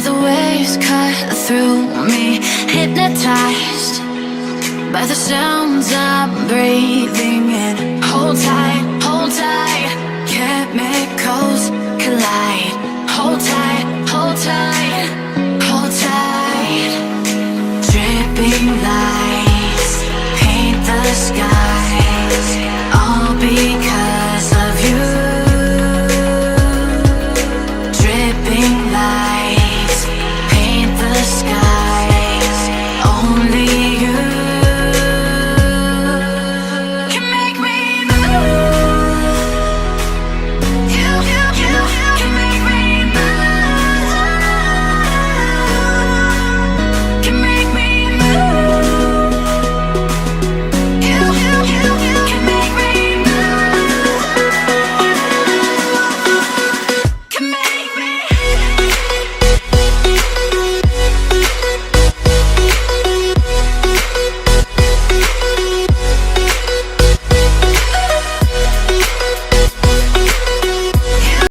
where the waves cut through me, hypnotized by the sounds I'm breathing in. Hold tight, chemicals collide. Hold tight, hold tight, hold tight. Dripping lights paint the skies.